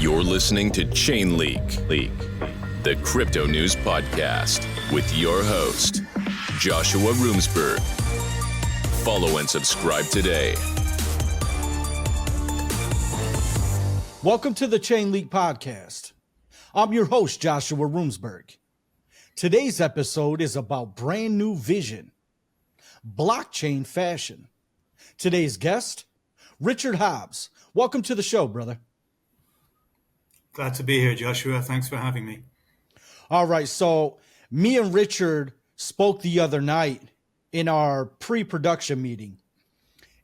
You're listening to ChainLeak, the crypto news podcast with your host, Joshua Roomsberg. Follow and subscribe today. Welcome to the ChainLeak podcast. I'm your host, Joshua Roomsberg. Today's episode is about brand new vision, blockchain fashion. Today's guest, Richard Hobbs. Welcome to the show, brother. Glad to be here, Joshua. Thanks for having me. All right, so me and Richard spoke the other night in our pre-production meeting,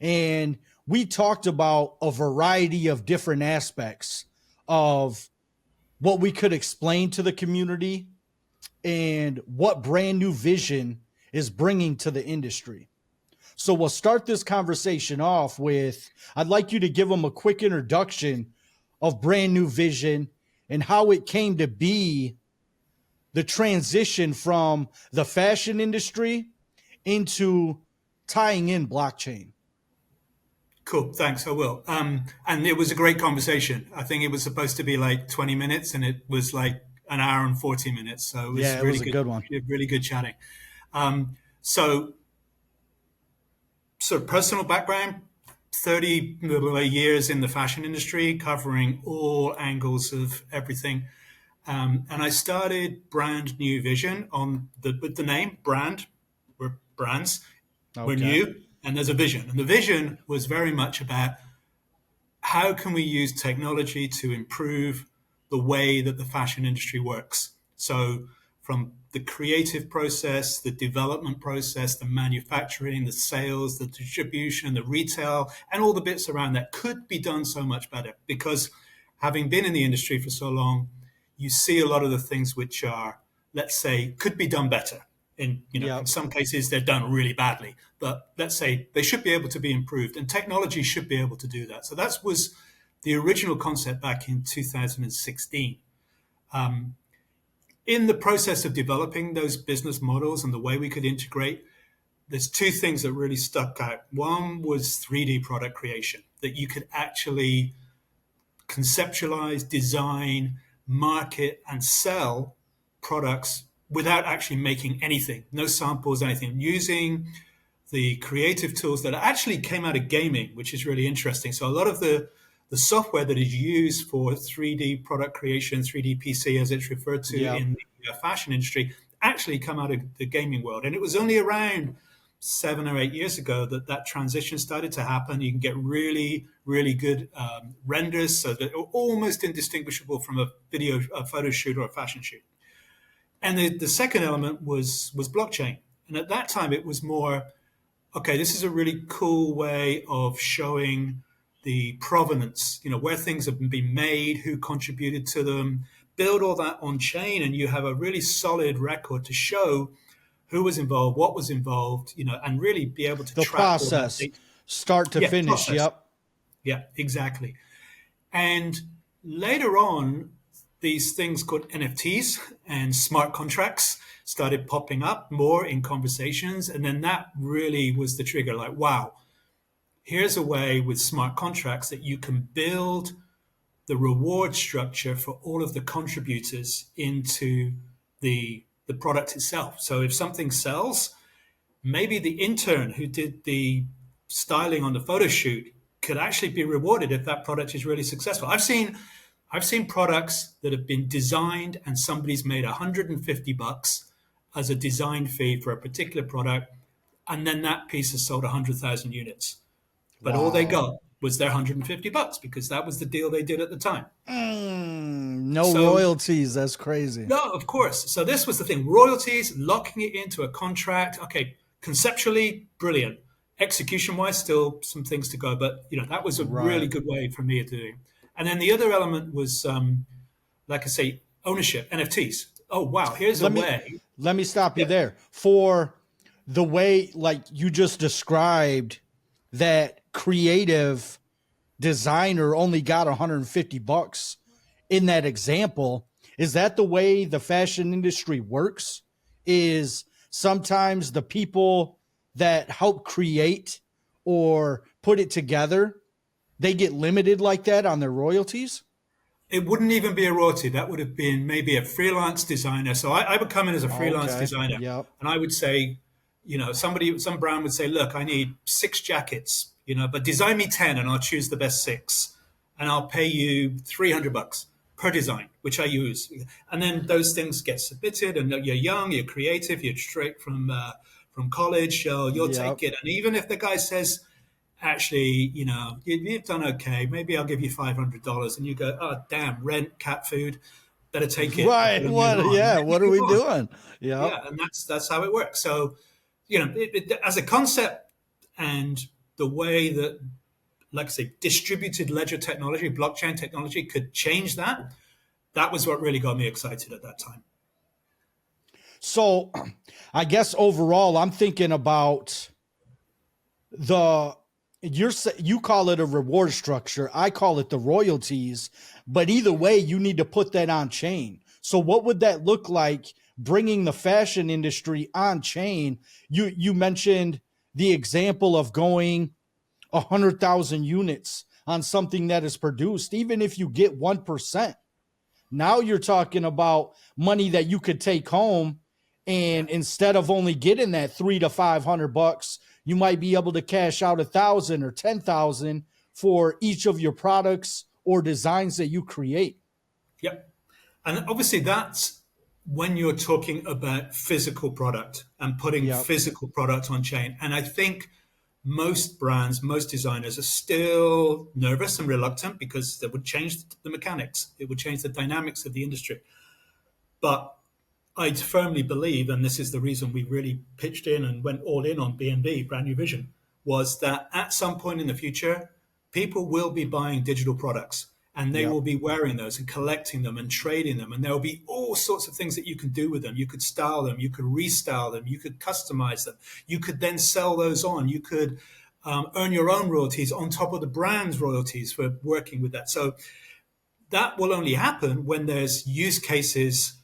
and we talked about a variety of different aspects of what we could explain to the community and what brand new vision is bringing to the industry. So we'll start this conversation off with, I'd like you to give them a quick introduction of brand new vision and how it came to be the transition from the fashion industry into tying in blockchain. Cool, thanks, I will. And it was a great conversation. I think it was supposed to be like 20 minutes and it was like an hour and 40 minutes. So it was, it was a good one. Really good chatting. So personal background, 30 years in the fashion industry, covering all angles of everything. And I started Brand New Vision with the name brand. We're brands, okay. We're new, and there's a vision. And the vision was very much about how can we use technology to improve the way that the fashion industry works. So from the creative process, the development process, the manufacturing, the sales, the distribution, the retail, and all the bits around that could be done so much better. Because having been in the industry for so long, you see a lot of the things which are, let's say, could be done better. In some cases, they're done really badly. But let's say they should be able to be improved, and technology should be able to do that. So that was the original concept back in 2016. In the process of developing those business models and the way we could integrate, there's two things that really stuck out. One was 3D product creation, that you could actually conceptualize, design, market, and sell products without actually making anything, no samples, anything, using the creative tools that actually came out of gaming, which is really interesting. So a lot of the software that is used for 3D product creation, 3D PC as it's referred to in the fashion industry, actually come out of the gaming world. And it was only around 7 or 8 years ago that transition started to happen. You can get really, really good renders, so that are almost indistinguishable from a photo shoot or a fashion shoot. And the second element was blockchain. And at that time, it was more, okay, this is a really cool way of showing the provenance, where things have been made, who contributed to them, build all that on chain, and you have a really solid record to show who was involved, what was involved, and really be able to track the process, start to finish. Process. Yep. Yeah, exactly. And later on, these things called NFTs and smart contracts started popping up more in conversations. And then that really was the trigger, like, wow, here's a way with smart contracts that you can build the reward structure for all of the contributors into the product itself. So if something sells, maybe the intern who did the styling on the photo shoot could actually be rewarded if that product is really successful. I've seen products that have been designed and somebody's made $150 as a design fee for a particular product, and then that piece has sold 100,000 units. But all they got was their $150 because that was the deal they did at the time. No royalties. That's crazy. No, of course. So this was the thing. Royalties, locking it into a contract. Okay, conceptually, brilliant. Execution-wise, still some things to go. But, that was a really good way for me of doing it. And then the other element was, like I say, ownership, NFTs. Oh, wow, here's a way. Let me stop you there. For the way, like you just described, that creative designer only got $150 in that example, is that the way the fashion industry works? Is sometimes the people that help create or put it together, they get limited like that on their royalties? It wouldn't even be a royalty. That would have been maybe a freelance designer. So I would come in as a freelance Okay. designer, Yep. and I would say, some brand would say, look, I need 6 jackets, but design me 10 and I'll choose the best 6. And I'll pay you $300 per design, which I use. And then those things get submitted, and you're young, you're creative, you're straight from college, so you'll Yep. take it. And even if the guy says, actually, you've done okay, maybe I'll give you $500, and you go, oh, damn, rent, cat food, better take it. Right. What? Yeah. What are we doing? Yep. Yeah, and that's how it works. So, as a concept, and the way that, like I say, distributed ledger technology, blockchain technology could change that. That was what really got me excited at that time. So I guess overall, I'm thinking about you call it a reward structure. I call it the royalties, but either way, you need to put that on chain. So what would that look like bringing the fashion industry on chain? You mentioned the example of going 100,000 units on something that is produced. Even if you get 1%, now you're talking about money that you could take home. And instead of only getting that $300 to $500, you might be able to cash out 1,000 or 10,000 for each of your products or designs that you create. Yep. And obviously that's when you're talking about physical product and putting Yep. physical product on chain. And I think most brands, most designers are still nervous and reluctant because that would change the mechanics. It would change the dynamics of the industry. But I firmly believe, and this is the reason we really pitched in and went all in on BNV, Brand New Vision, was that at some point in the future, people will be buying digital products, and they Yep. will be wearing those and collecting them and trading them. And there will be all sorts of things that you can do with them. You could style them, you could restyle them, you could customize them. You could then sell those on. You could earn your own royalties on top of the brand's royalties for working with that. So that will only happen when there's use cases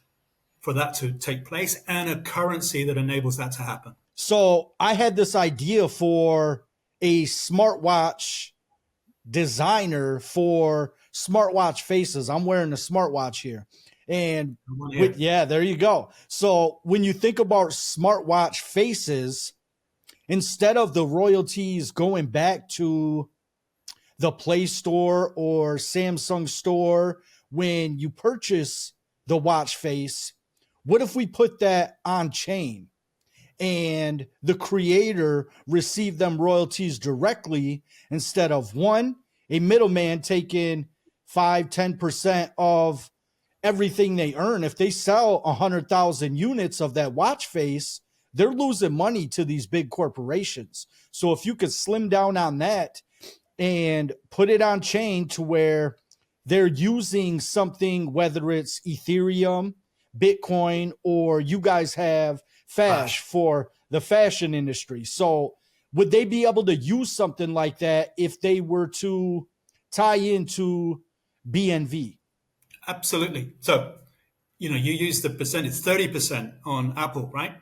for that to take place and a currency that enables that to happen. So I had this idea for a smartwatch designer for smartwatch faces. I'm wearing a smartwatch here. And there you go. So when you think about smartwatch faces, instead of the royalties going back to the Play Store or Samsung store when you purchase the watch face, what if we put that on chain and the creator received them royalties directly instead of a middleman taking 5-10% of everything they earn? If they sell 100,000 units of that watch face, they're losing money to these big corporations. So if you could slim down on that and put it on chain to where they're using something, whether it's Ethereum, Bitcoin, or you guys have FASH for the fashion industry. So would they be able to use something like that if they were to tie into BNV? Absolutely. So, you use the percentage, 30% on Apple, right?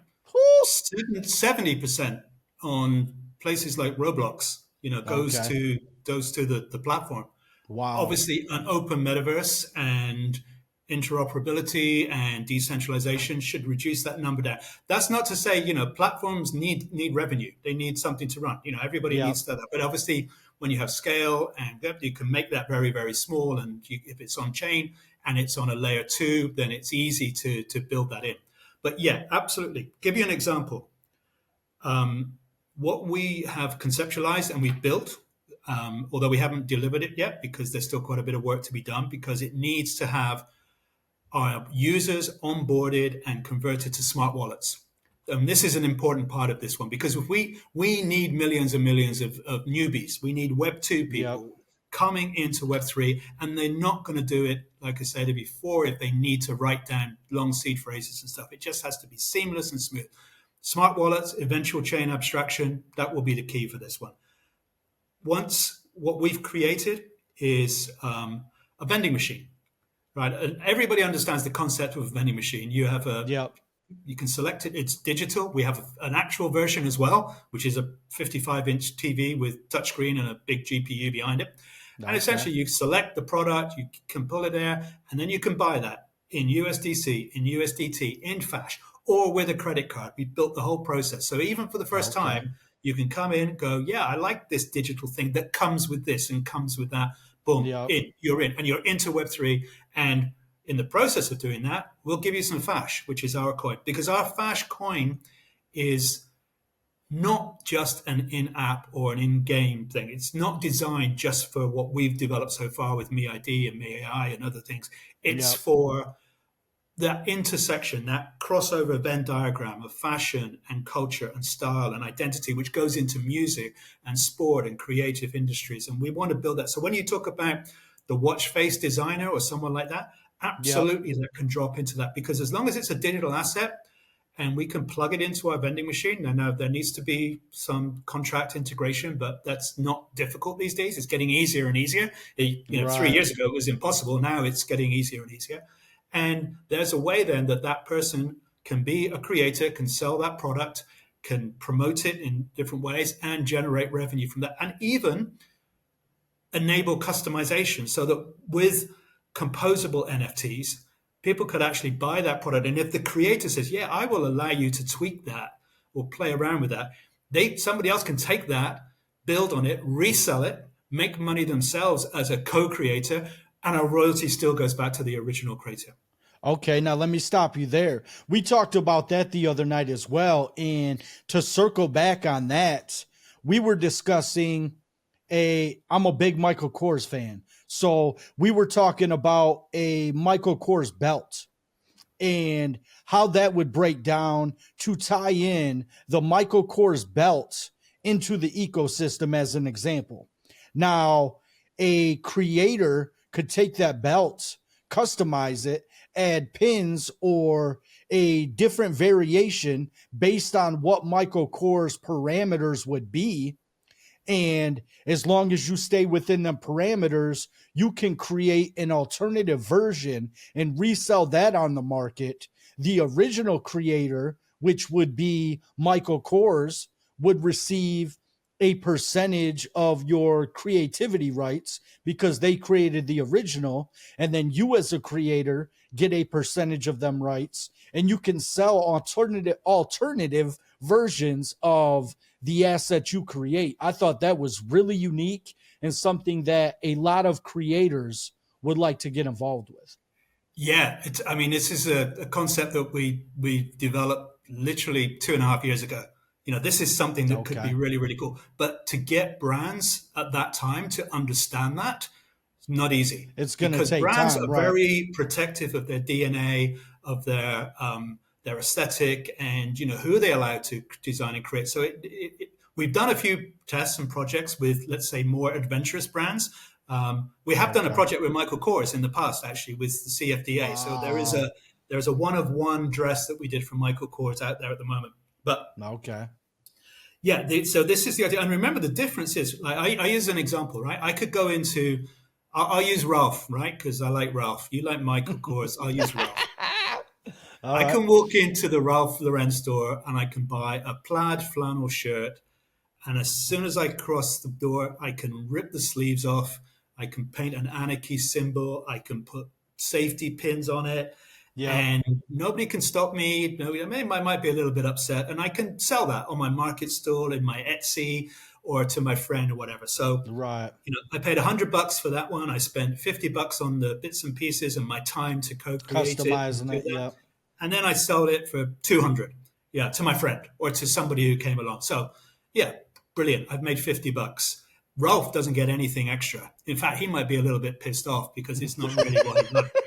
70% on places like Roblox, goes to the platform. Wow. Obviously, an open metaverse and interoperability and decentralization should reduce that number down. That's not to say, platforms need revenue. They need something to run. Everybody needs that. But obviously, when you have scale and you can make that very, very small. And if it's on chain and it's on a layer 2, then it's easy to build that in. But yeah, absolutely. Give you an example. What we have conceptualized and we've built, although we haven't delivered it yet because there's still quite a bit of work to be done, because it needs to have our users onboarded and converted to smart wallets. And this is an important part of this one, because if we need millions and millions of newbies. We need Web 2 people coming into Web 3, and they're not going to do it, like I said before, if they need to write down long seed phrases and stuff. It just has to be seamless and smooth. Smart wallets, eventual chain abstraction, that will be the key for this one. Once what we've created is a vending machine, right? And everybody understands the concept of a vending machine. You have you can select it. It's digital. We have an actual version as well, which is a 55-inch TV with touchscreen and a big GPU behind it. And Okay. essentially, you select the product, you can pull it there, and then you can buy that in USDC, in USDT, in FASH, or with a credit card. We built the whole process. So even for the first Okay. time, you can come in, go, yeah, I like this digital thing that comes with this and comes with that. Boom, Yep. you're in, and you're into Web3. And in the process of doing that, we'll give you some FASH, which is our coin, because our FASH coin is not just an in-app or an in-game thing. It's not designed just for what we've developed so far with MeID and MeAI and other things. It's Yep. for that intersection, that crossover Venn diagram of fashion and culture and style and identity, which goes into music and sport and creative industries. And we want to build that. So when you talk about the watch face designer or someone like that, Yep. absolutely that can drop into that, because as long as it's a digital asset and we can plug it into our vending machine. I know there needs to be some contract integration, but that's not difficult these days. It's getting easier and easier. 3 Right. years ago it was impossible. Now it's getting easier and easier. And there's a way then that that person can be a creator, can sell that product, can promote it in different ways and generate revenue from that. And even enable customization so that with composable NFTs, people could actually buy that product. And if the creator says, yeah, I will allow you to tweak that or play around with that, somebody else can take that, build on it, resell it, make money themselves as a co-creator, and our royalty still goes back to the original creator. Okay, now let me stop you there. We talked about that the other night as well. And to circle back on that, we were discussing I'm a big Michael Kors fan. So we were talking about a Michael Kors belt and how that would break down to tie in the Michael Kors belt into the ecosystem as an example. Now, a creator could take that belt, customize it, add pins or a different variation based on what Michael Kors parameters would be. And as long as you stay within the parameters, you can create an alternative version and resell that on the market. The original creator, which would be Michael Kors, would receive a percentage of your creativity rights because they created the original. And then you, as a creator, get a percentage of them rights. And you can sell alternative versions of the asset you create. I thought that was really unique and something that a lot of creators would like to get involved with. Yeah, this is a concept that we developed literally 2.5 years ago. This is something that could be Okay. really, really cool. But to get brands at that time to understand that, it's not easy, It's going to because take brands time, are right? very protective of their DNA, of their aesthetic, and who they allow to design and create. So we've done a few tests and projects with, let's say, more adventurous brands. We have done a Okay. project with Michael Kors in the past, actually, with the CFDA. So Wow. there's a one of one dress that we did for Michael Kors out there at the moment. But Okay. yeah, so this is the idea. And remember, the difference is, like, I use an example, right? I could go into, I'll use Ralph, right? Because I like Ralph. You like Michael Kors. I'll use Ralph. All I right. can walk into the Ralph Lauren store and I can buy a plaid flannel shirt. And as soon as I cross the door, I can rip the sleeves off. I can paint an anarchy symbol. I can put safety pins on it. Yep. And nobody can stop me. Nobody, I might be a little bit upset. And I can sell that on my market stall, in my Etsy, or to my friend or whatever. So, Right. I paid $100 for that one. I spent $50 on the bits and pieces and my time to co-create it and Customizing do it. that. Yep. And then I sold it for 200, yeah, to my friend or to somebody who came along. So, yeah, brilliant. I've made $50. Ralph doesn't get anything extra. In fact, he might be a little bit pissed off because it's not really what he liked.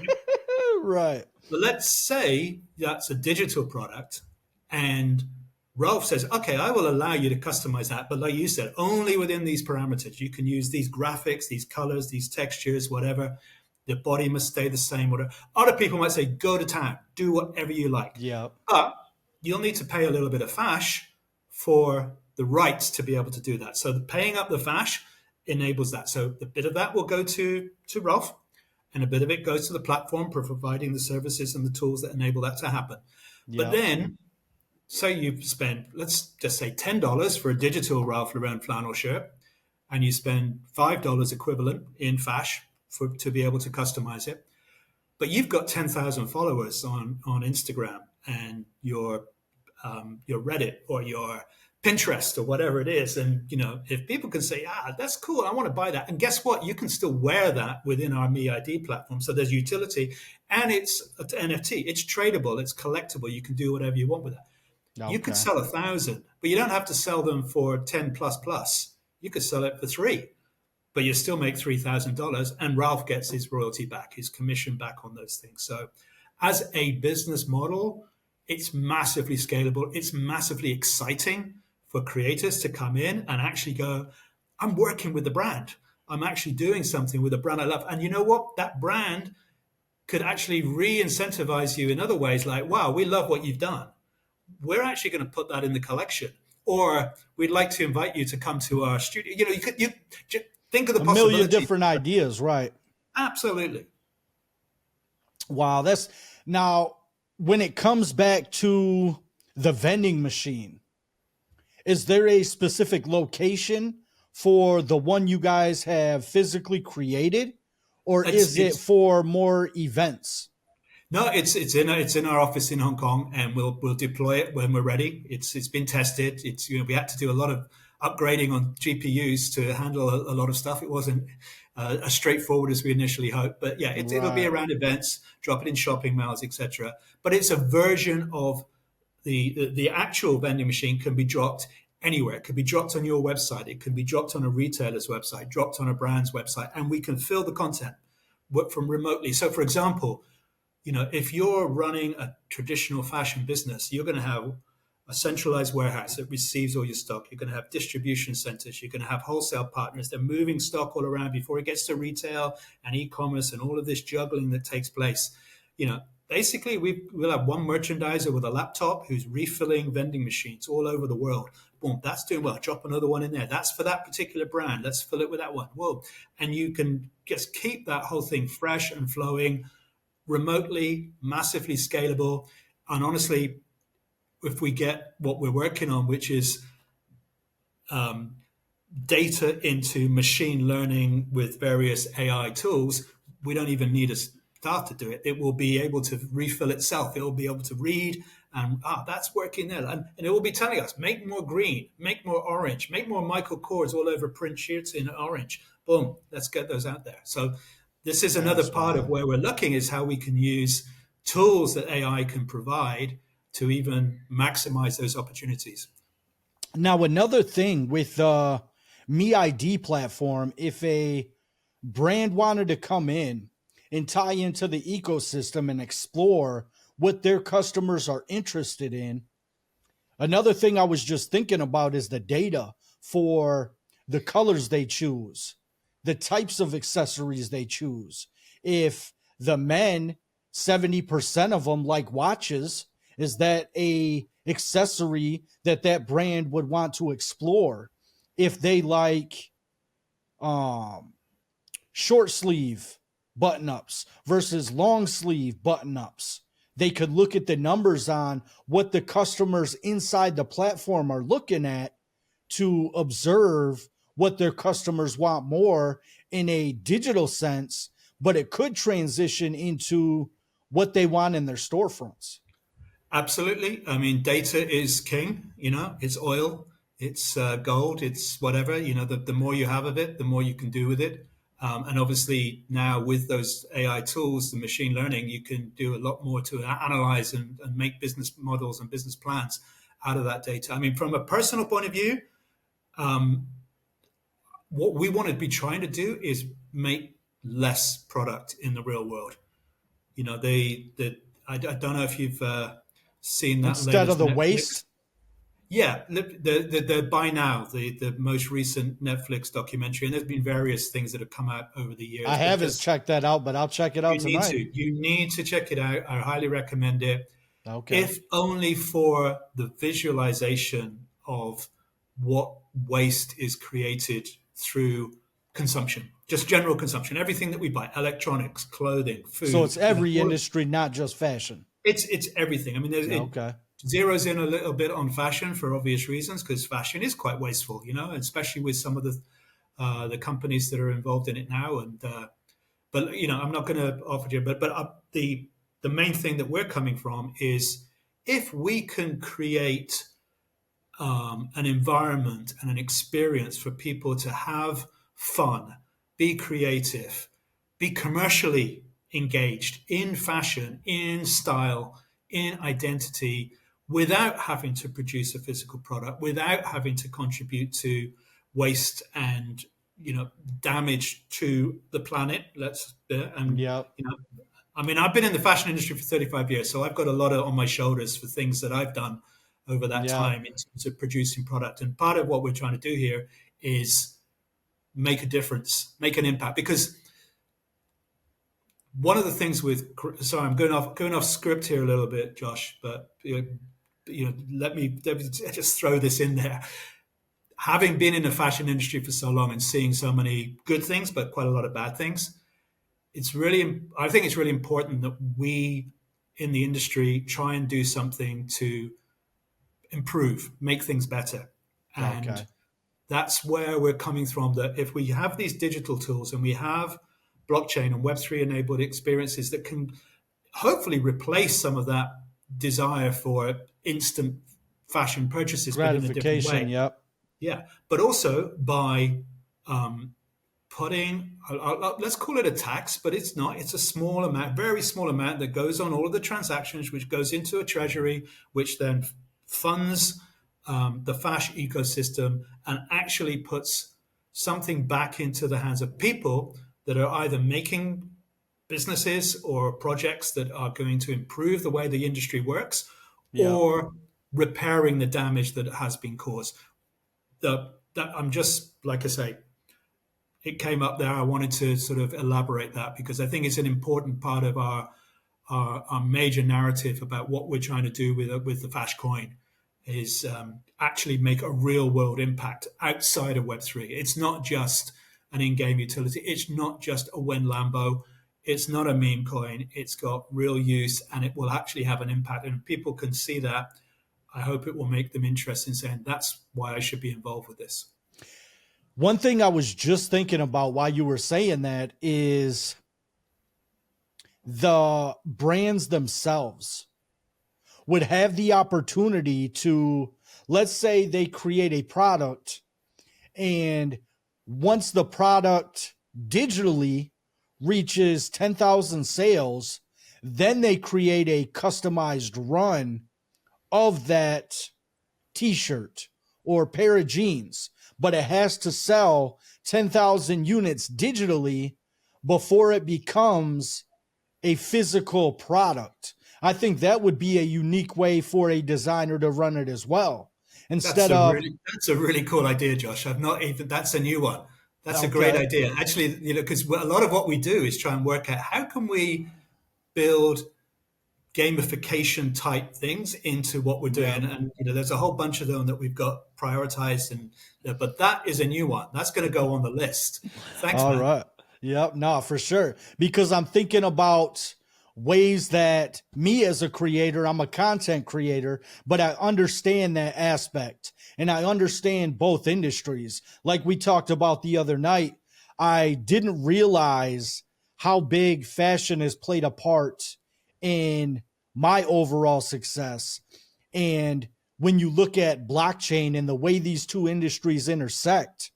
Right. But let's say that's a digital product and Ralph says, okay, I will allow you to customize that. But like you said, only within these parameters. You can use these graphics, these colors, these textures, whatever. The body must stay the same. Whatever. Other people might say, go to town, do whatever you like. Yep. But you'll need to pay a little bit of FASH for the rights to be able to do that. So the paying up the FASH enables that. So the bit of that will go to Ralph, and a bit of it goes to the platform for providing the services and the tools that enable that to happen. But Yep. then, say you spend, let's just say $10 for a digital Ralph Lauren flannel shirt, and you spend $5 equivalent in FASH to be able to customize it. But you've got 10,000 followers on Instagram and your Reddit or your Pinterest or whatever it is. And, if people can say, that's cool, I want to buy that. And guess what? You can still wear that within our MeID platform. So there's utility, and it's an NFT. It's tradable. It's collectible. You can do whatever you want with it. Okay. You could sell 1,000, but you don't have to sell them for 10 plus. You could sell it for 3, but you still make $3,000. And Ralph gets his royalty back, his commission back on those things. So as a business model, it's massively scalable. It's massively exciting for creators to come in and actually go, I'm working with the brand. I'm actually doing something with a brand I love. And you know what? That brand could actually re-incentivize you in other ways, like, wow, we love what you've done. We're actually going to put that in the collection. Or we'd like to invite you to come to our studio. You think of the possibility. 1 million different ideas, right? Absolutely. Wow. Now, when it comes back to the vending machine, is there a specific location for the one you guys have physically created, or is it for more events? No, it's in our office in Hong Kong, and we'll deploy it when we're ready. It's been tested. We had to do a lot of upgrading on GPUs to handle a lot of stuff. It wasn't as straightforward as we initially hoped, but yeah, it'll be around events, drop it in shopping malls, etc. But it's a version of the actual vending machine can be dropped anywhere. It could be dropped on your website. It can be dropped on a retailer's website, dropped on a brand's website, and we can fill the content from remotely. So, for example, if you're running a traditional fashion business, you're going to have a centralized warehouse that receives all your stock. You're going to have distribution centers. You're going to have wholesale partners. They're moving stock all around before it gets to retail and e-commerce and all of this juggling that takes place. Basically, we'll have one merchandiser with a laptop who's refilling vending machines all over the world. Boom, that's doing well. Drop another one in there. That's for that particular brand. Let's fill it with that one. Whoa. And you can just keep that whole thing fresh and flowing remotely, massively scalable. And honestly, if we get what we're working on, which is data into machine learning with various AI tools, we don't even need a staff to do it. It will be able to refill itself. It will be able to read and that's working there. And it will be telling us, make more green, make more orange, make more Michael Kors all over print sheets in orange. Boom, let's get those out there. So this is another part of where we're looking, is how we can use tools that AI can provide to even maximize those opportunities. Now, another thing with the MeID platform, if a brand wanted to come in and tie into the ecosystem and explore what their customers are interested in, another thing I was just thinking about is the data for the colors they choose, the types of accessories they choose. If the men, 70% of them like watches, is that a accessory that brand would want to explore? If they like short sleeve button-ups versus long sleeve button-ups, they could look at the numbers on what the customers inside the platform are looking at to observe what their customers want more in a digital sense, but it could transition into what they want in their storefronts. Absolutely. I mean, data is king, it's oil, it's gold, it's whatever, the more you have of it, the more you can do with it. And obviously now with those AI tools, the machine learning, you can do a lot more to analyze and make business models and business plans out of that data. I mean, from a personal point of view, what we want to be trying to do is make less product in the real world. I don't know if you've seen that instead of the Netflix waste. Yeah, the By Now, the most recent Netflix documentary, and there's been various things that have come out over the years. I haven't checked that out, but I'll check it out tonight. You need to check it out. I highly recommend it. Okay. If only for the visualization of what waste is created through consumption, just general consumption, everything that we buy, electronics, clothing, food. So it's every industry, not just fashion. It's everything. I mean, okay. Zeroes in a little bit on fashion for obvious reasons, because fashion is quite wasteful, especially with some of the the companies that are involved in it now. And but I'm not going to offer you. But the main thing that we're coming from is if we can create an environment and an experience for people to have fun, be creative, be commercially engaged in fashion, in style, in identity, without having to produce a physical product, without having to contribute to waste and damage to the planet. I mean, I've been in the fashion industry for 35 years, so I've got a lot on my shoulders for things that I've done over that time in terms of producing product. And part of what we're trying to do here is make a difference, make an impact. Because one of the things sorry, I'm going off script here a little bit, Josh, but let me just throw this in there. Having been in the fashion industry for so long and seeing so many good things, but quite a lot of bad things, I think it's really important that we in the industry try and do something to improve, make things better. And that's where we're coming from, that if we have these digital tools and we have blockchain and Web3 enabled experiences that can hopefully replace some of that desire for instant fashion purchases, but in a different way. Yeah, but also by putting, let's call it a tax, but it's not. It's a small amount, very small amount that goes on all of the transactions, which goes into a treasury, which then funds the FASH ecosystem and actually puts something back into the hands of people that are either making businesses or projects that are going to improve the way the industry works, or repairing the damage that has been caused. I'm just, like I say, it came up there. I wanted to sort of elaborate that because I think it's an important part of our major narrative about what we're trying to do with the FASH coin is actually make a real world impact outside of Web3. It's not just an in-game utility. It's not just a When Lambo. It's not a meme coin. It's got real use and it will actually have an impact. And if people can see that, I hope it will make them interested in saying, that's why I should be involved with this. One thing I was just thinking about while you were saying that is the brands themselves would have the opportunity to, let's say they create a product, and once the product digitally reaches 10,000 sales, then they create a customized run of that t-shirt or pair of jeans, but it has to sell 10,000 units digitally before it becomes a physical product. I think that would be a unique way for a designer to run it as well. That's a really cool idea, Josh. That's a new one. That's a great idea. Actually, because a lot of what we do is try and work out how can we build gamification type things into what we're doing. And there's a whole bunch of them that we've got prioritized, but that is a new one. That's going to go on the list. Thanks, man. All right. Yep. No, for sure. Because I'm thinking about ways that me as a creator, I'm a content creator, but I understand that aspect and I understand both industries. Like we talked about the other night, I didn't realize how big fashion has played a part in my overall success. And when you look at blockchain and the way these two industries intersect,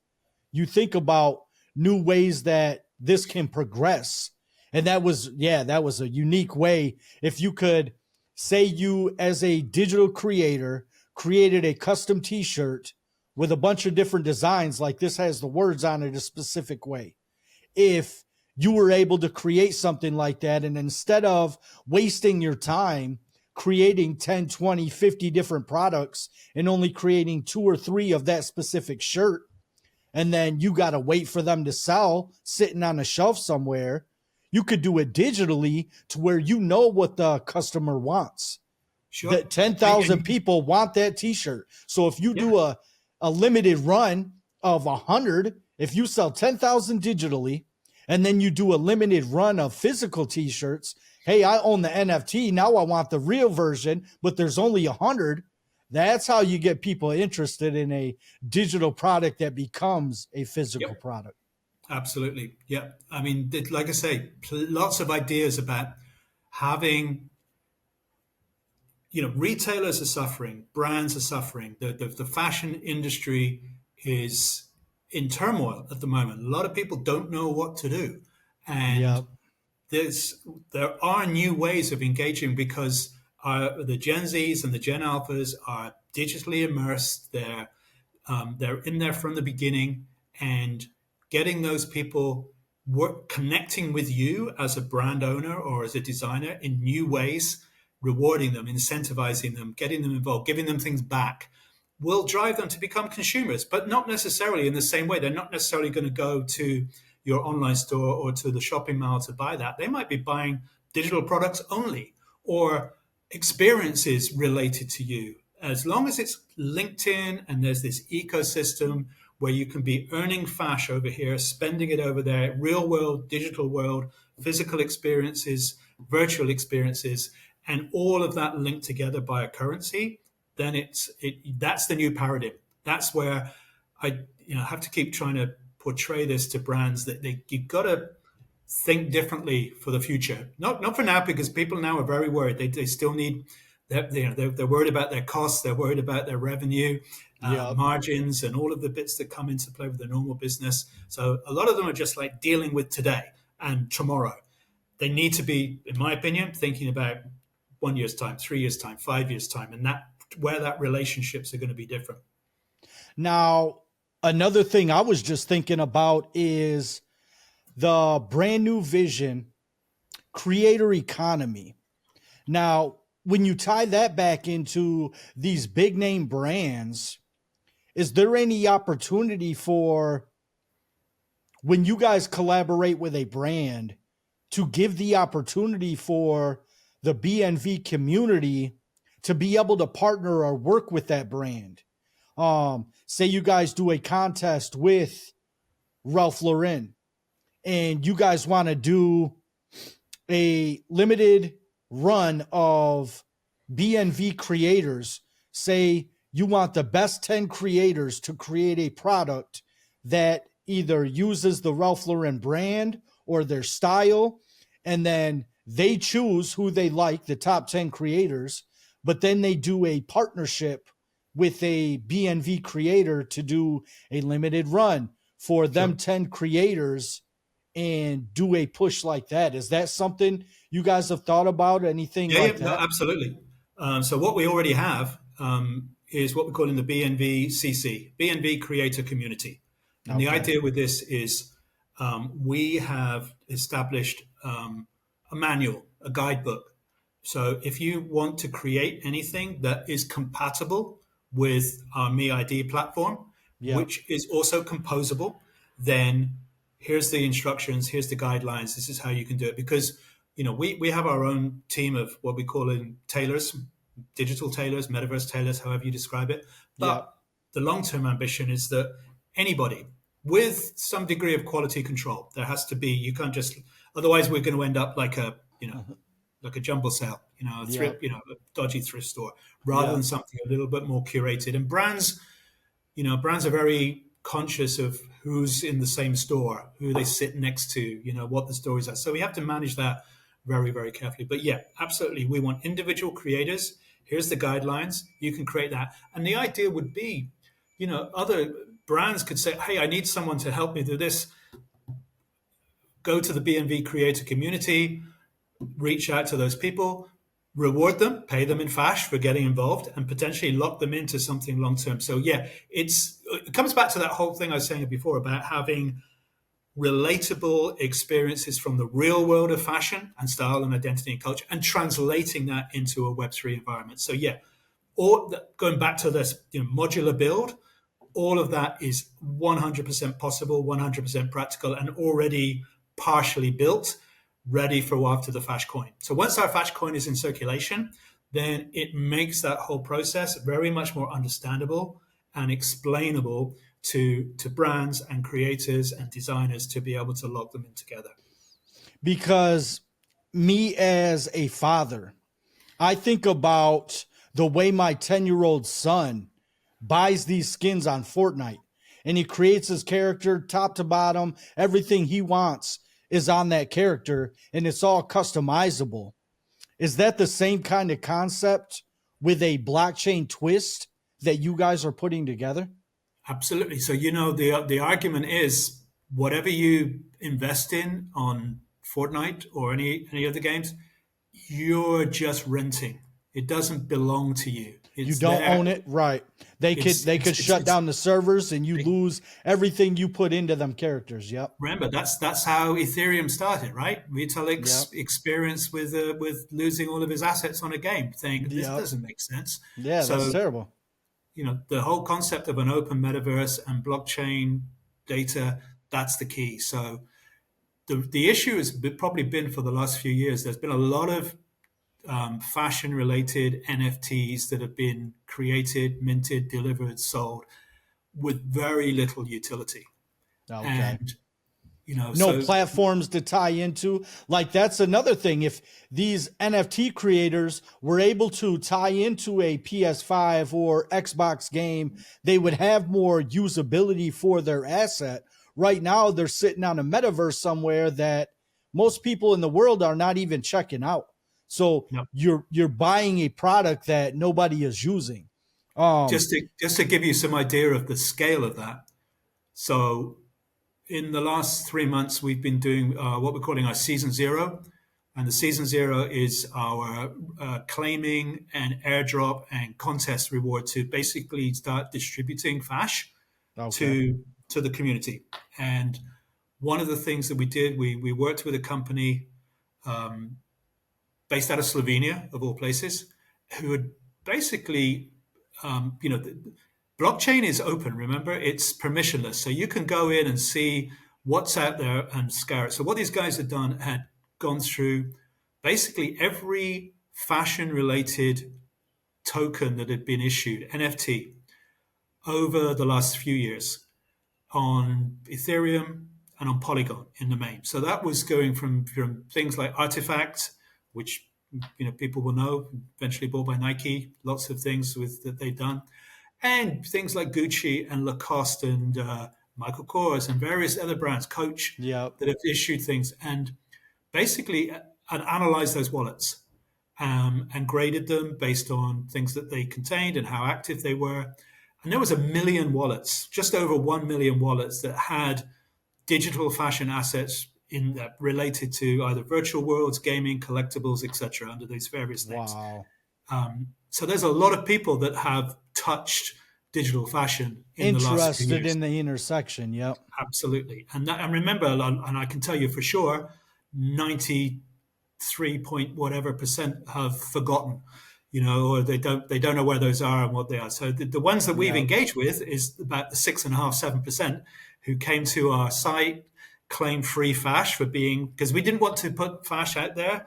you think about new ways that this can progress. And that was a unique way. If you could say you as a digital creator created a custom t-shirt with a bunch of different designs, like this has the words on it a specific way. If you were able to create something like that, and instead of wasting your time creating 10, 20, 50 different products and only creating 2 or 3 of that specific shirt, and then you got to wait for them to sell sitting on a shelf somewhere, you could do it digitally to where you know what the customer wants. Sure. That 10,000 people want that t-shirt. So if you do a limited run of 100, if you sell 10,000 digitally, and then you do a limited run of physical t-shirts, hey, I own the NFT. Now I want the real version, but there's only 100. That's how you get people interested in a digital product that becomes a physical Yep. product. Absolutely. Yeah. I mean, like I say, lots of ideas about having, retailers are suffering, brands are suffering. The fashion industry is in turmoil at the moment. A lot of people don't know what to do. And Yep. there are new ways of engaging because the Gen Zs and the Gen Alphas are digitally immersed. They're in there from the beginning, and getting those people connecting with you as a brand owner or as a designer in new ways, rewarding them, incentivizing them, getting them involved, giving them things back will drive them to become consumers, but not necessarily in the same way. They're not necessarily going to go to your online store or to the shopping mall to buy that. They might be buying digital products only or experiences related to you. As long as it's linked in and there's this ecosystem where you can be earning FASH over here, spending it over there, real world, digital world, physical experiences, virtual experiences, and all of that linked together by a currency, then that's the new paradigm. That's where I have to keep trying to portray this to brands that you've got to think differently for the future. Not for now, because people now are very worried. They still need. They're worried about their costs. They're worried about their revenue, Yep. margins, and all of the bits that come into play with the normal business. So a lot of them are just like dealing with today and tomorrow. They need to be, in my opinion, thinking about 1 year's time, 3 years' time, 5 years' time, and that relationships are going to be different. Now, another thing I was just thinking about is the brand new vision, creator economy. Now, when you tie that back into these big name brands, is there any opportunity for when you guys collaborate with a brand to give the opportunity for the BNV community to be able to partner or work with that brand? Say you guys do a contest with Ralph Lauren and you guys want to do a limited run of BNV creators. Say you want the best 10 creators to create a product that either uses the Ralph Lauren brand or their style, and then they choose who they like, the top 10 creators, but then they do a partnership with a BNV creator to do a limited run for them Sure. 10 creators and do a push like that. Is that something you guys have thought about? Anything like No, that? absolutely. So what we already have is what we call in the BNV CC, BNV Creator Community. And the Okay. idea with this is we have established a manual, a guidebook. So if you want to create anything that is compatible with our MeID platform, Yeah. which is also composable, then here's the instructions, here's the guidelines, this is how you can do it. Because we have our own team of what we call in tailors, digital tailors, metaverse tailors, however you describe it. But Yeah. the long-term ambition is that anybody with some degree of quality control, there has to be, you can't just, otherwise we're going to end up like like a jumble sale, a Yeah. thrift, a dodgy thrift store, rather Yeah. than something a little bit more curated. And brands are very conscious of who's in the same store, who they sit next to, what the stories are. So we have to manage that very, very carefully. But yeah, absolutely. We want individual creators. Here's the guidelines. You can create that. And the idea would be, other brands could say, hey, I need someone to help me do this. Go to the BNV creator community, reach out to those people, reward them, pay them in FASH for getting involved, and potentially lock them into something long term. So yeah, it comes back to that whole thing I was saying before about having relatable experiences from the real world of fashion and style and identity and culture, and translating that into a Web3 environment. So yeah, going back to this modular build, all of that is 100% possible, 100% practical, and already partially built, ready for after the FASH coin. So once our FASH coin is in circulation, then it makes that whole process very much more understandable and explainable to brands and creators and designers to be able to lock them in together. Because me as a father, I think about the way my 10-year-old son buys these skins on Fortnite, and he creates his character top to bottom. Everything he wants is on that character, and it's all customizable. Is that the same kind of concept with a blockchain twist that you guys are putting together? Absolutely. So, the argument is whatever you invest in on Fortnite or any other games, you're just renting. It doesn't belong to you. You It's don't there. own it, right? They could It's shut down the servers and you lose everything you put into them characters. Yep. Remember, that's how Ethereum started, right? Vitalik's Yep. experience with losing all of his assets on a game, saying this Yep. doesn't make sense. Yeah, So, that's terrible. the whole concept of an open metaverse and blockchain data, that's the key. So the issue has probably been for the last few years, there's been a lot of fashion related NFTs that have been created, minted, delivered, sold with very little utility. Okay. And, No platforms to tie into. Like, that's another thing. If these NFT creators were able to tie into a PS5 or Xbox game, they would have more usability for their asset. Right now, they're sitting on a metaverse somewhere that most people in the world are not even checking out. So Yep. you're buying a product that nobody is using. just to give you some idea of the scale of that. So in the last 3 months, we've been doing what we're calling our season zero. And the season zero is our claiming and airdrop and contest reward to basically start distributing FASH to the community. And one of the things that we did, we worked with a company based out of Slovenia, of all places, who had basically, blockchain is open, remember? It's permissionless. So you can go in and see what's out there and scour it. So what these guys had done had gone through basically every fashion-related token that had been issued, NFT, over the last few years on Ethereum and on Polygon in the main. So that was going from things like artifacts, which people will know, eventually bought by Nike, lots of things that they've done, and things like Gucci and Lacoste and Michael Kors and various other brands, Coach, Yep. that have issued things, and basically analyzed those wallets and graded them based on things that they contained and how active they were. And there was 1 million wallets, just over 1 million wallets that had digital fashion assets in that related to either virtual worlds, gaming, collectibles, etc., under these various names. Wow. So there's a lot of people that have touched digital fashion in the last few Interested years. in the intersection. Yep. Absolutely. And remember, and I can tell you for sure, 93 point whatever percent have forgotten, or they don't know where those are and what they are. So the ones that we've engaged with is about the 6.5%, 7% who came to our site, claimed free FASH because we didn't want to put FASH out there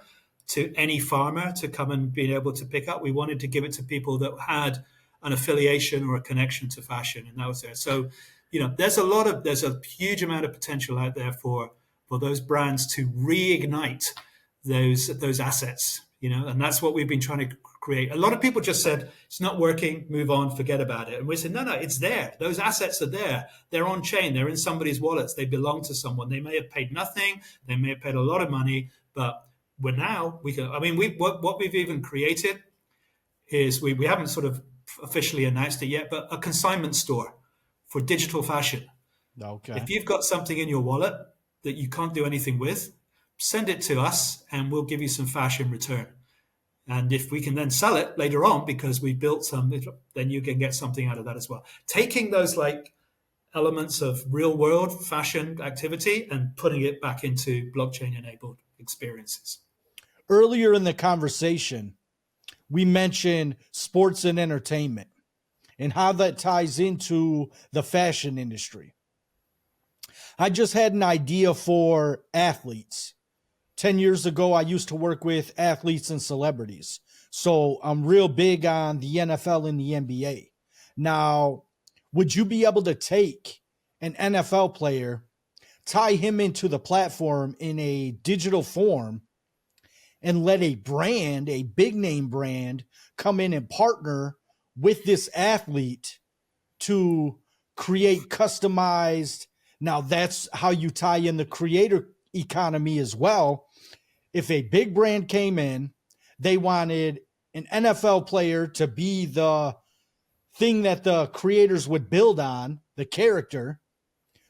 to any farmer to come and be able to pick up. We wanted to give it to people that had an affiliation or a connection to fashion, and that was there. So, there's a huge amount of potential out there for those brands to reignite those assets, and that's what we've been trying to create. A lot of people just said it's not working, move on, forget about it. And we said, no, it's there. Those assets are there. They're on chain. They're in somebody's wallets. They belong to someone. They may have paid nothing. They may have paid a lot of money, but what we've even created is we haven't sort of officially announced it yet, but a consignment store for digital fashion. Okay. If you've got something in your wallet that you can't do anything with, send it to us and we'll give you some FASH in return. And if we can then sell it later on because we built some, then you can get something out of that as well. Taking those elements of real world fashion activity and putting it back into blockchain enabled experiences. Earlier in the conversation, we mentioned sports and entertainment and how that ties into the fashion industry. I just had an idea for athletes. 10 years ago, I used to work with athletes and celebrities. So I'm real big on the NFL and the NBA. Now, would you be able to take an NFL player, tie him into the platform in a digital form, and let a brand, a big name brand, come in and partner with this athlete to create customized. Now that's how you tie in the creator economy as well. If a big brand came in, they wanted an NFL player to be the thing that the creators would build on, the character.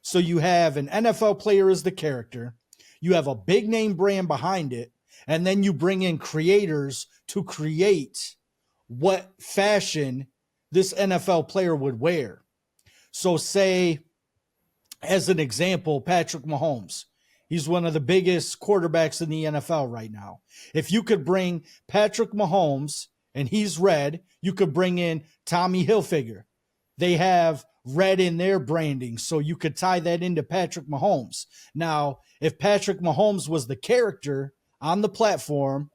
So you have an NFL player as the character, you have a big name brand behind it, and then you bring in creators to create what fashion this NFL player would wear. So say, as an example, Patrick Mahomes. He's one of the biggest quarterbacks in the NFL right now. If you could bring Patrick Mahomes and he's red, you could bring in Tommy Hilfiger. They have red in their branding, so you could tie that into Patrick Mahomes. Now, if Patrick Mahomes was the character on the platform,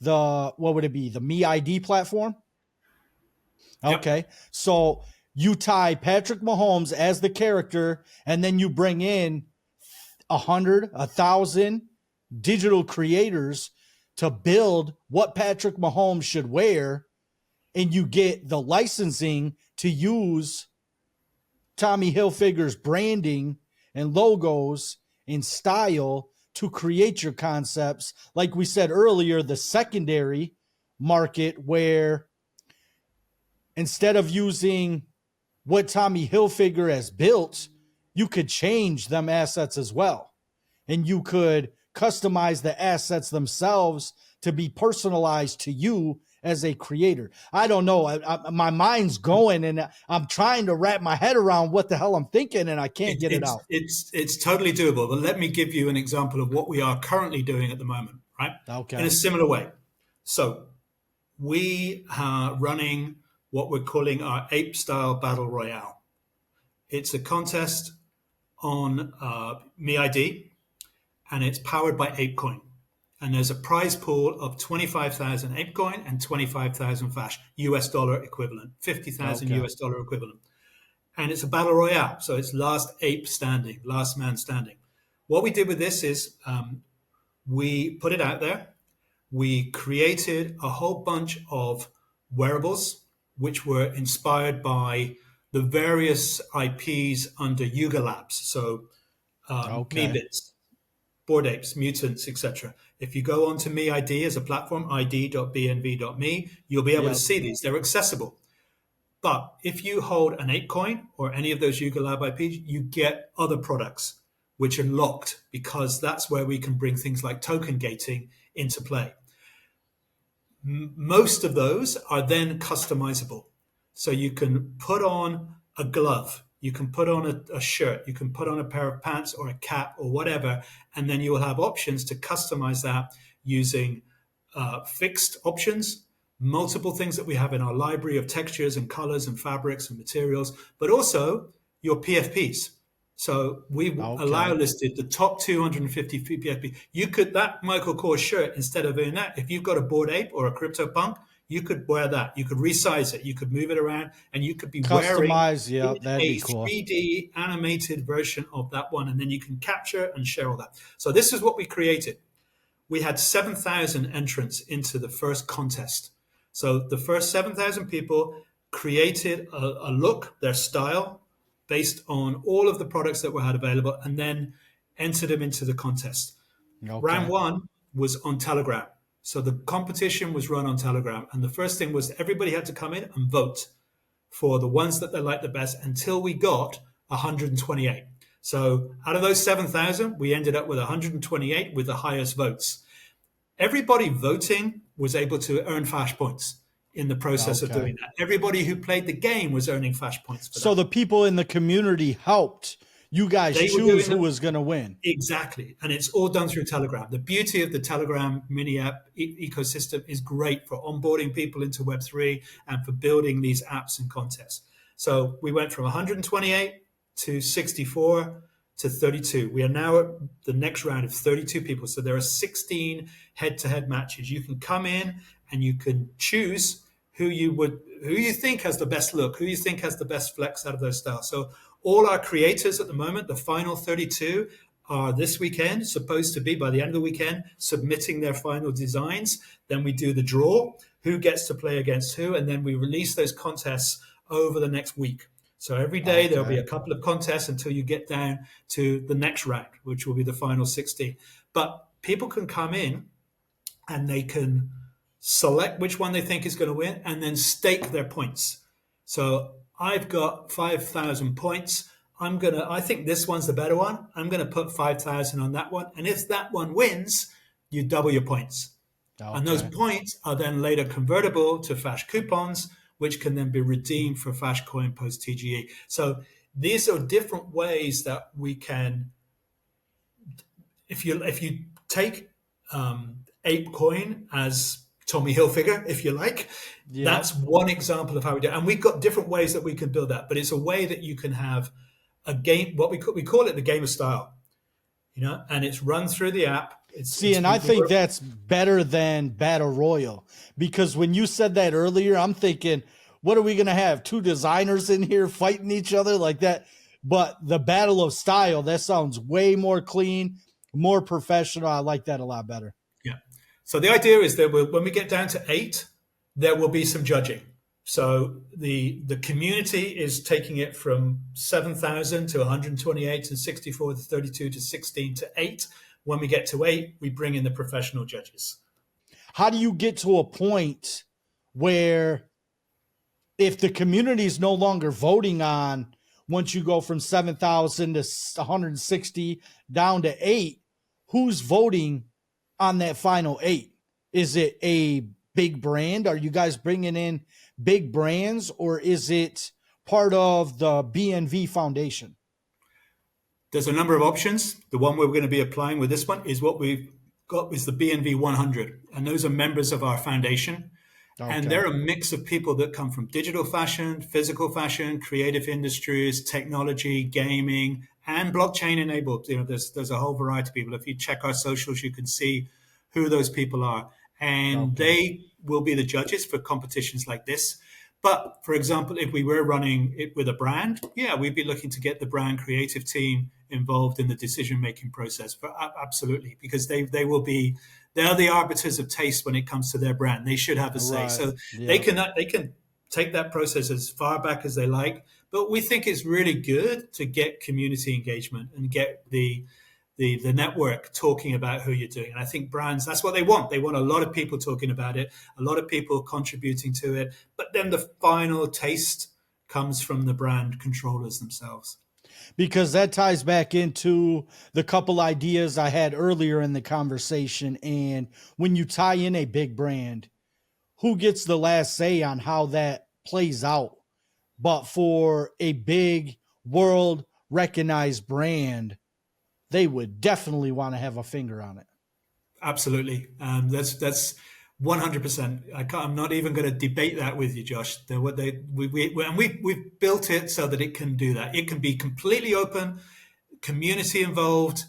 what would it be? The MeID platform? Yep. Okay. So you tie Patrick Mahomes as the character, and then you bring in 100, 1,000 digital creators to build what Patrick Mahomes should wear, and you get the licensing to use Tommy Hilfiger's branding and logos and style to create your concepts. Like we said earlier, the secondary market, where instead of using what Tommy Hilfiger has built, you could change them assets as well. And you could customize the assets themselves to be personalized to you as a creator. I don't know. My mind's going, and I'm trying to wrap my head around what the hell I'm thinking, and I can't get it out. It's totally doable. But let me give you an example of what we are currently doing at the moment, right? Okay. In a similar way. So we are running what we're calling our Ape Style Battle Royale. It's a contest on MeID, and it's powered by ApeCoin. And there's a prize pool of 25,000 ApeCoin and 25,000 FASH, US dollar equivalent, 50,000 US dollar equivalent. And it's a battle royale. So it's last ape standing, last man standing. What we did with this is we put it out there. We created a whole bunch of wearables, which were inspired by the various IPs under Yuga Labs. So Meebits, Bored Apes, Mutants, etc. If you go onto MeID as a platform, id.bnv.me, you'll be able to see these. They're accessible. But if you hold an ApeCoin or any of those Yuga Lab IPs, you get other products which are locked, because that's where we can bring things like token gating into play. Most of those are then customizable. So you can put on a glove, you can put on a shirt, you can put on a pair of pants or a cap or whatever, and then you will have options to customize that using fixed options, multiple things that we have in our library of textures and colors and fabrics and materials, but also your PFPs. So we allow listed the top 250 PFP. You could, that Michael Kors shirt, instead of doing that, if you've got a Bored Ape or a CryptoPunk, you could wear that. You could resize it. You could move it around, and you could be wearing that'd be cool. 3D animated version of that one, and then you can capture and share all that. So this is what we created. We had 7,000 entrants into the first contest. So the first 7,000 people created a look, their style, based on all of the products that we had available, and then entered them into the contest. Round one was on Telegram. So the competition was run on Telegram. And the first thing was everybody had to come in and vote for the ones that they liked the best until we got 128. So out of those 7,000, we ended up with 128 with the highest votes. Everybody voting was able to earn FASH points in the process of doing that. Everybody who played the game was earning FASH points for that. So the people in the community helped you guys choose who was going to win. Exactly. And it's all done through Telegram. The beauty of the Telegram mini app ecosystem is great for onboarding people into Web3 and for building these apps and contests. So we went from 128 to 64 to 32. We are now at the next round of 32 people. So there are 16 head-to-head matches. You can come in and you can choose who you think has the best look, who you think has the best flex out of those styles. So all our creators at the moment, the final 32, are this weekend supposed to be, by the end of the weekend, submitting their final designs. Then we do the draw, who gets to play against who, and then we release those contests over the next week. So every day there'll be a couple of contests until you get down to the next round, which will be the final 16. But people can come in and they can select which one they think is going to win and then stake their points. So I've got 5,000 points. I think this one's the better one. I'm going to put 5,000 on that one. And if that one wins, you double your points. Okay. And those points are then later convertible to FASH coupons, which can then be redeemed for FASH coin post TGE. So these are different ways that we can, if you take Ape Coin as Tommy Hilfiger, if you like, that's one example of how we do it. And we've got different ways that we can build that, but it's a way that you can have a game, what we call it the game of style, and it's run through the app. I think that's better than Battle Royal, because when you said that earlier, I'm thinking, what are we going to have? Two designers in here fighting each other like that? But the Battle of Style, that sounds way more clean, more professional. I like that a lot better. Yeah. So the idea is that when we get down to 8, there will be some judging. So the community is taking it from 7,000 to 128 to 64 to 32 to 16 to 8. When we get to 8, we bring in the professional judges. How do you get to a point where if the community is no longer voting on, once you go from 7,000 to 160 down to 8, who's voting on that final 8? Is it a big brand? Are you guys bringing in big brands, or is it part of the BNV Foundation? There's a number of options. The one we're going to be applying with this one is what we've got is the BNV 100. And those are members of our foundation. Okay. And they're a mix of people that come from digital fashion, physical fashion, creative industries, technology, gaming, and blockchain enabled. There's a whole variety of people. If you check our socials, you can see who those people are. And they will be the judges for competitions like this. But for example, if we were running it with a brand, we'd be looking to get the brand creative team involved in the decision-making process. Absolutely, because they're the arbiters of taste when it comes to their brand. They should have a say. Right. So they can take that process as far back as they like. But we think it's really good to get community engagement and get the network talking about who you're doing. And I think brands, that's what they want. They want a lot of people talking about it, a lot of people contributing to it. But then the final taste comes from the brand controllers themselves. Because that ties back into the couple ideas I had earlier in the conversation. And when you tie in a big brand, who gets the last say on how that plays out? But for a big world recognized brand, they would definitely want to have a finger on it. Absolutely. That's 100%. I'm not even going to debate that with you, Josh. We've built it so that it can do that. It can be completely open, community involved,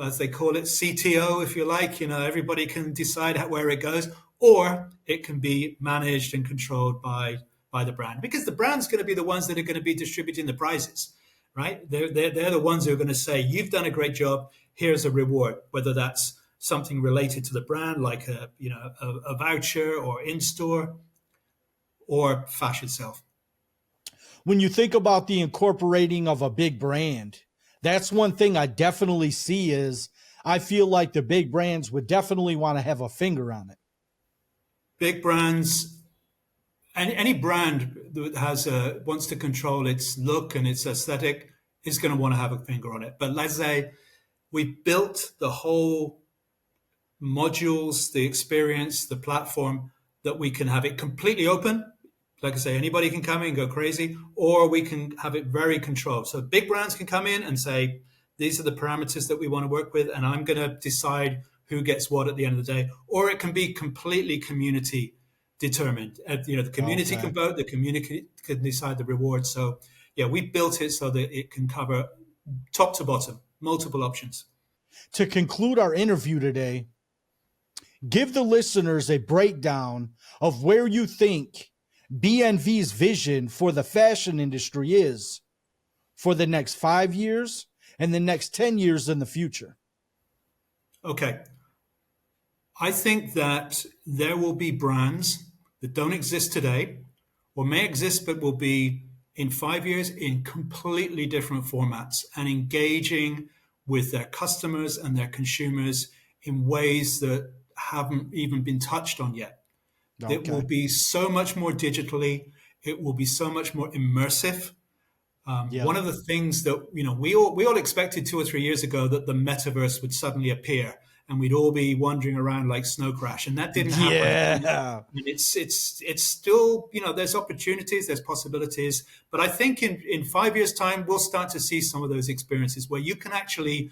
as they call it, CTO, if you like. Everybody can decide where it goes, or it can be managed and controlled by the brand, because the brand's going to be the ones that are going to be distributing the prizes. Right? They're the ones who are going to say, you've done a great job, here's a reward, whether that's something related to the brand, like a voucher or in-store, or FASH itself. When you think about the incorporating of a big brand, that's one thing I definitely see is I feel like the big brands would definitely want to have a finger on it. Big brands, any brand that wants to control its look and its aesthetic is going to want to have a finger on it. But let's say we built the whole modules, the experience, the platform, that we can have it completely open. Like I say, anybody can come in and go crazy, or we can have it very controlled. So big brands can come in and say, these are the parameters that we want to work with, and I'm going to decide who gets what at the end of the day. Or it can be completely community determined. The community can vote, the community can decide the reward. So we built it so that it can cover top to bottom, multiple options. To conclude our interview today, give the listeners a breakdown of where you think BNV's vision for the fashion industry is for the next 5 years and the next 10 years in the future? Okay. I think that there will be brands that don't exist today or may exist but will be in 5 years in completely different formats and engaging with their customers and their consumers in ways that haven't even been touched on yet. It will be so much more digitally. It will be so much more immersive. One of the things that we all expected 2 or 3 years ago that the metaverse would suddenly appear and we'd all be wandering around like Snow Crash, and that didn't happen. Yeah. It's still, there's opportunities, there's possibilities, but I think in 5 years' time we'll start to see some of those experiences where you can actually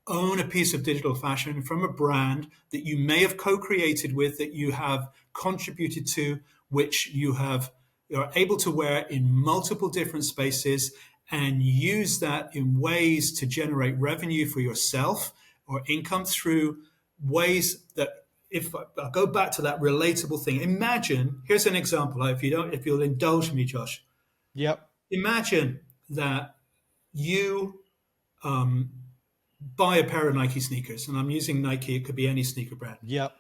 own a piece of digital fashion from a brand that you may have co-created with, that you have contributed to, which you're able to wear in multiple different spaces and use that in ways to generate revenue for yourself or income through ways that, if I go back to that relatable thing, imagine, here's an example, if you'll indulge me, Josh. Yep. Imagine that you buy a pair of Nike sneakers, and I'm using Nike, it could be any sneaker brand. Yep.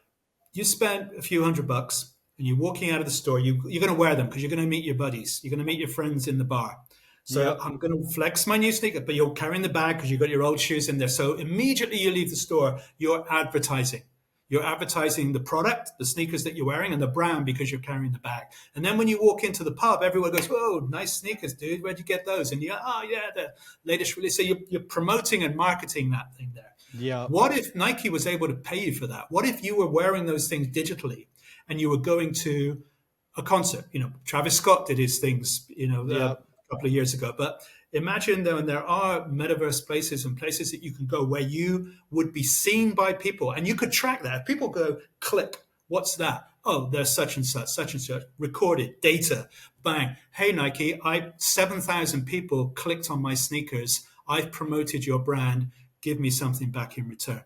You spent a few $100 and you're walking out of the store, you're going to wear them because you're going to meet your buddies. You're going to meet your friends in the bar. So I'm going to flex my new sneaker, but you're carrying the bag because you've got your old shoes in there. So immediately you leave the store, you're advertising. You're advertising the product, the sneakers that you're wearing, and the brand because you're carrying the bag. And then when you walk into the pub, everyone goes, "Whoa, nice sneakers, dude. Where'd you get those?" And you're, "Oh, yeah, the latest release." So you're promoting and marketing that thing there. Yeah. What if Nike was able to pay you for that? What if you were wearing those things digitally and you were going to a concert? Travis Scott did his things, a couple of years ago. But imagine though, and there are metaverse places and places that you can go where you would be seen by people and you could track that. If people go, click, what's that? Oh, there's such and such, recorded data, bang. Hey, Nike, 7,000 people clicked on my sneakers. I've promoted your brand. Give me something back in return.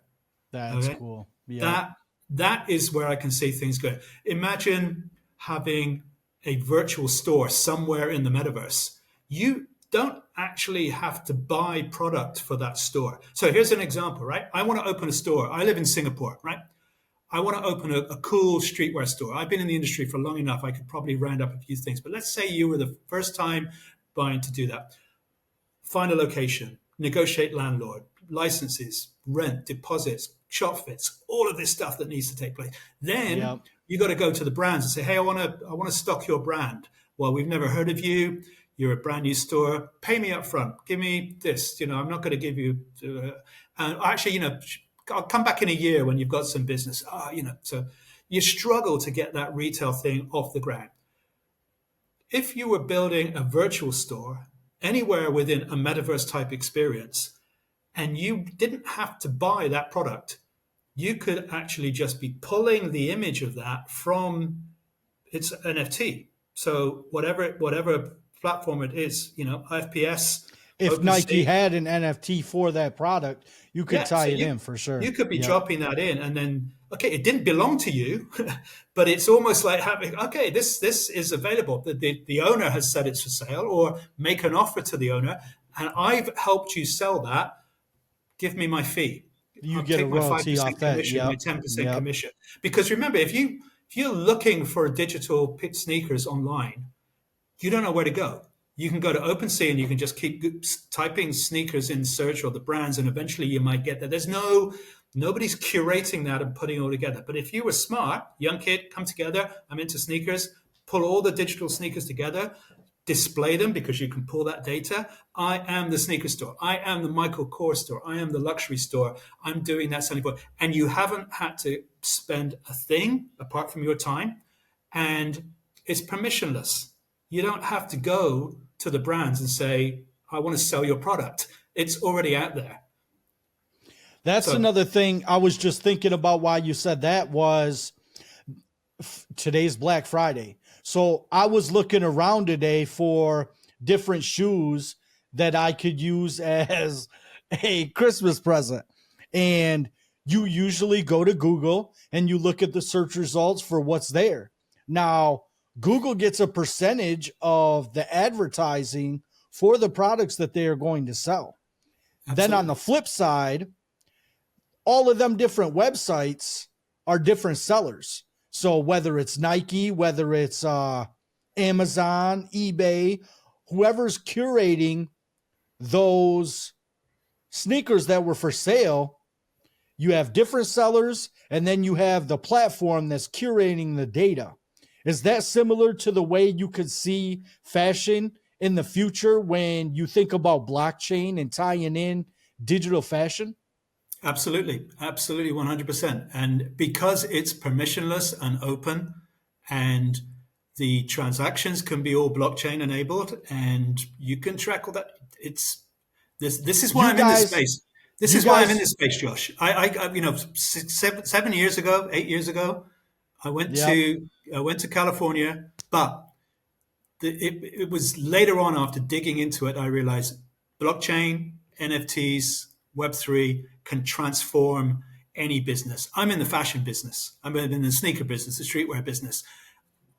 That's cool. Yeah. That is where I can see things going. Imagine having a virtual store somewhere in the metaverse. You don't actually have to buy product for that store. So here's an example, right? I want to open a store. I live in Singapore, right? I want to open a cool streetwear store. I've been in the industry for long enough. I could probably round up a few things. But let's say you were the first time buying to do that. Find a location, negotiate landlord, licenses, rent, deposits, shop fits, all of this stuff that needs to take place. Then you got to go to the brands and say, "Hey, I want to stock your brand. Well, we've never heard of you. You're a brand new store. Pay me up front. Give me this. I'm not going to give you. Actually, I'll come back in a year when you've got some business. So you struggle to get that retail thing off the ground. If you were building a virtual store anywhere within a metaverse type experience, and you didn't have to buy that product, you could actually just be pulling the image of that from its NFT. So whatever platform it is, IFPS. If Nike had an NFT for that product, you could tie it in for sure. You could be dropping that in, and then it didn't belong to you, but it's almost like having this is available. The owner has said it's for sale, or make an offer to the owner, and I've helped you sell that. Give me my fee. You get a royalty off that. My 10% commission. Because remember, if you're looking for digital sneakers online, you don't know where to go. You can go to OpenSea and you can just keep typing sneakers in search or the brands, and eventually you might get there. Nobody's curating that and putting it all together. But if you were smart, young kid, come together, I'm into sneakers, pull all the digital sneakers together, display them because you can pull that data. I am the sneaker store. I am the Michael Kors store. I am the luxury store. I'm doing that selling point. And you haven't had to spend a thing apart from your time. And it's permissionless. You don't have to go to the brands and say, "I want to sell your product." It's already out there. That's another thing I was just thinking about while you said that was today's Black Friday. So I was looking around today for different shoes that I could use as a Christmas present. And you usually go to Google and you look at the search results for what's there. Now, Google gets a percentage of the advertising for the products that they are going to sell. Then on the flip side, all of them different websites are different sellers. So whether it's Nike, whether it's Amazon, eBay, whoever's curating those sneakers that were for sale, you have different sellers, and then you have the platform that's curating the data. Is that similar to the way you could see fashion in the future when you think about blockchain and tying in digital fashion? Absolutely. Absolutely. 100%. And because it's permissionless and open, and the transactions can be all blockchain enabled, and you can track all that, this is why I'm in this space. This is why I'm in this space, Josh. I 7 years ago, 8 years ago, I went to California, but it was later on, after digging into it, I realized blockchain, NFTs, Web3 can transform any business. I'm in the fashion business. I'm in the sneaker business, the streetwear business.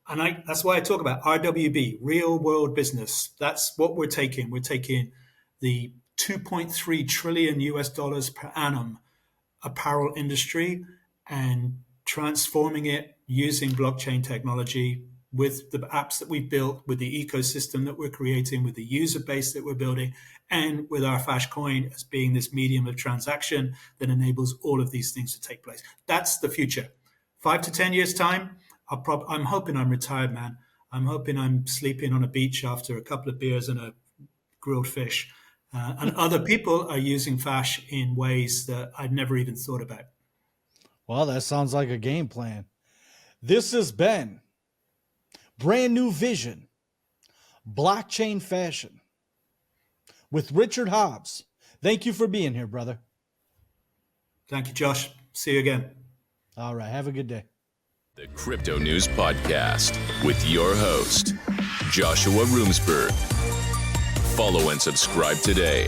And that's why I talk about RWB, real world business. That's what we're taking. We're taking the 2.3 trillion US dollars per annum apparel industry and transforming it using blockchain technology, with the apps that we've built, with the ecosystem that we're creating, with the user base that we're building, and with our FASH coin as being this medium of transaction that enables all of these things to take place. That's the future. 5 to 10 years time, I'm hoping I'm retired, man. I'm hoping I'm sleeping on a beach after a couple of beers and a grilled fish. And other people are using FASH in ways that I'd never even thought about. Well, that sounds like a game plan. This has been Brand New Vision, Blockchain Fashion, with Richard Hobbs. Thank you for being here, brother. Thank you, Josh. See you again. All right. Have a good day. The Crypto News Podcast with your host, Joshua Roomsberg. Follow and subscribe today.